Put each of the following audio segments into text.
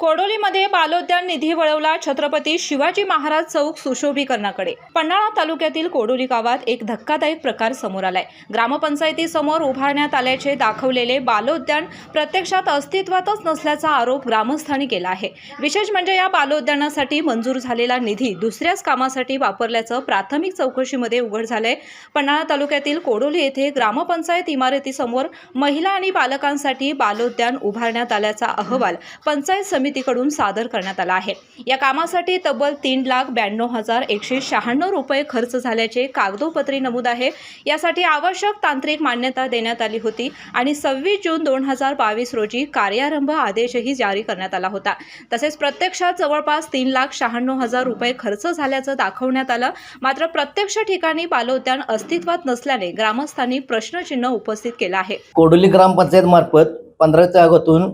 कोडोलीमध्ये बालोद्यान निधी वळवला छत्रपती शिवाजी महाराज चौक सुशोभीकरणाकडे। पन्हाळा तालुक्यातील कोडोली गावात एक धक्कादायक प्रकार समोर आलाय। ग्रामपंचायतीसमोर उभारण्यात आल्याचे दाखवलेले बालोद्यान प्रत्यक्षात अस्तित्वातच नसल्याचा आरोप ग्रामस्थांनी केला आहे। विशेष म्हणजे या बालोद्यानासाठी मंजूर झालेला निधी दुसऱ्याच कामासाठी वापरल्याचं प्राथमिक चौकशीमध्ये उघड झालंय। पन्हाळा तालुक्यातील कोडोली येथे ग्रामपंचायत इमारतीसमोर महिला आणि बालकांसाठी बालोद्यान उभारण्यात आल्याचा अहवाल पंचायत समितीकडून सादर करण्यात आला आहे। या कामासाठी तब्बल 3,92,196 रुपये खर्च झाल्याचे कागदोपत्री नमूद आहे। यासाठी आवश्यक तांत्रिक मान्यता देण्यात आली होती आणि 26 जून 2022 रोजी कार्यारंभ आदेशही जारी करण्यात आला होता। तसेच प्रत्यक्षात जवळपास 3,96,000 रुपये खर्च झाल्याचं दाखवण्यात आलं। मात्र प्रत्यक्ष ठिकाणी बालोद्यान अस्तित्वात नसल्याने ग्रामस्थांनी प्रश्नचिन्ह उपस्थित केलं आहे। कोडोली ग्रामपंचायत मार्फत 15 ऑगस्टून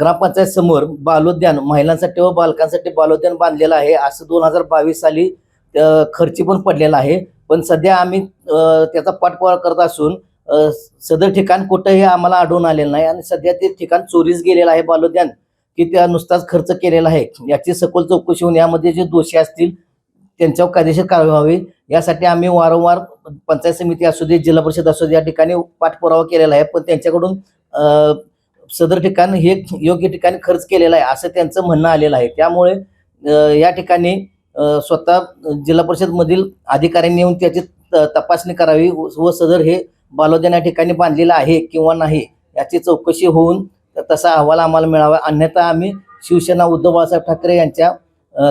ग्रामपंचायत समोर बालोद्यान महिलांसाठी व बालकांसाठी बालोद्यान बांधलेलं आहे। असं 2022 साली खर्ची पण पडलेला आहे। पण सध्या आम्ही त्याचा पाठपुरावा करत असून सदर ठिकाण कुठेही आम्हाला आढळून आलेलं नाही आणि सध्या ते ठिकाण चोरीस गेलेलं आहे बालोद्यान, की त्या नुसताच खर्च केलेला आहे। याची सखोल चौकशी होऊन यामध्ये जे दोषी असतील त्यांच्यावर कायदेशीर कारवाई व्हावी यासाठी आम्ही वारंवार पंचायत समिती असू दे, जिल्हा परिषद असू दे, या ठिकाणी पाठपुरावा केलेला आहे। पण त्यांच्याकडून सदर ठिकाण हे योग्य ठिकाणी खर्च केलेला आहे असं त्यांचं म्हणणं आलेलं आहे। त्यामुळे या ठिकाणी स्वतः जिल्हा परिषद मधील अधिकाऱ्यांनी येऊन त्याची तपासणी करावी व सदर हे बालोद्यान या ठिकाणी बांधलेलं आहे किंवा नाही याची चौकशी होऊन तसा अहवाल आम्हाला मिळावा। अन्यथा आम्ही शिवसेना उद्धव बाळासाहेब ठाकरे यांच्या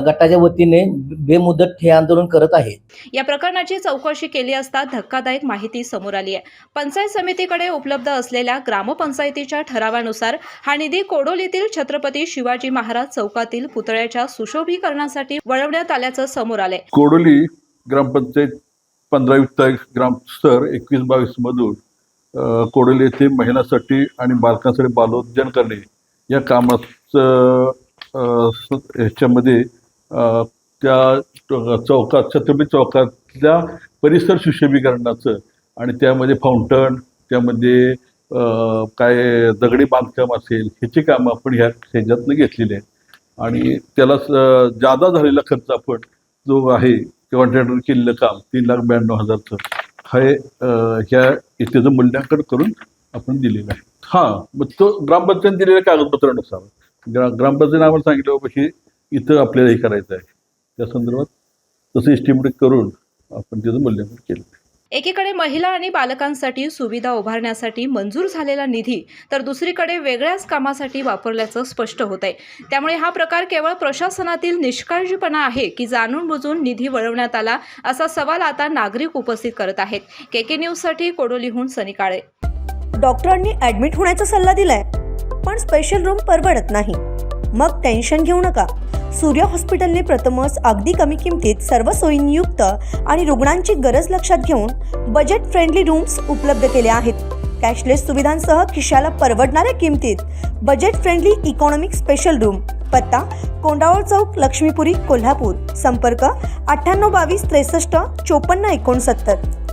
गटाच्या वतीने बेमुदत ठे आंदोलन करत आहे। या प्रकरणाची चौकशी केली असता धक्कादायक माहिती समोर आली आहे। पंचायत समितीकडे उपलब्ध असलेल्या ग्रामपंचायतीच्या ठरावानुसार हा निधी कोडोलीतील छत्रपती शिवाजी महाराज चौकातील पुतळ्याच्या सुशोभीकरणासाठी वळवण्यात आल्याचं समोर आलंय। कोडोली ग्रामपंचायत 15 ग्रामस्तर 21-22 मधून कोडोली येथे महिलांसाठी आणि बालकांसाठी बालोद्यान करणे या कामाचं ह्याच्यामध्ये त्या चौकात छत्रपती चौकातल्या परिसर सुशोभीकरणाचं आणि त्यामध्ये फाउंटन, त्यामध्ये काय दगडी बांधकाम असेल ह्याची कामं आपण ह्याच्यातनं घेतलेली आहे आणि त्याला जादा झालेला खर्च आपण जो आहे कॉन्ट्रॅक्टर केलेलं काम 3,92,000चं हे त्याचं मूल्यांकन करून आपण दिलेलं आहे। हां, मग तो ग्रामपंचायत दिलेल्या कागदपत्रानुसार ग्रामपंचायत आम्हाला सांगितलं बाबा हे इथं आपल्याला हे करायचं आहे, त्या संदर्भात तसं एस्टिमेट करून आपण त्याचं मूल्यांकन केलं। एकीकडे महिला आणि बालकांसाठी सुविधा उभारण्यासाठी मंजूर झालेला निधी तर दुसरीकडे वेगळ्याच कामासाठी वापरल्याचं स्पष्ट होतंय। त्यामुळे हा प्रकार केवळ प्रशासनातील निष्काळजीपणा आहे की जाणून बुजून निधी वळवण्यात आला, असा सवाल आता नागरिक उपस्थित करत आहेत। केके न्यूजसाठी कोडोलीहून सनी काळे। डॉक्टरांनी ॲडमिट होण्याचा सल्ला दिलाय, पण स्पेशल रूम परवडत नाही। मग टेन्शन घेऊ नका। सूर्य हॉस्पिटलने प्रथमच अगदी कमी किमतीत सर्व सोयींयुक्त आणि रुग्णांची गरज लक्षात घेऊन बजेट फ्रेंडली रूम्स उपलब्ध केले आहेत। कॅशलेस सुविधांसह खिशाला परवडणाऱ्या किमतीत budget friendly economic special room. पत्ता कोंडावळ चौक, लक्ष्मीपुरी, कोल्हापूर। संपर्क 9822 63 54 69।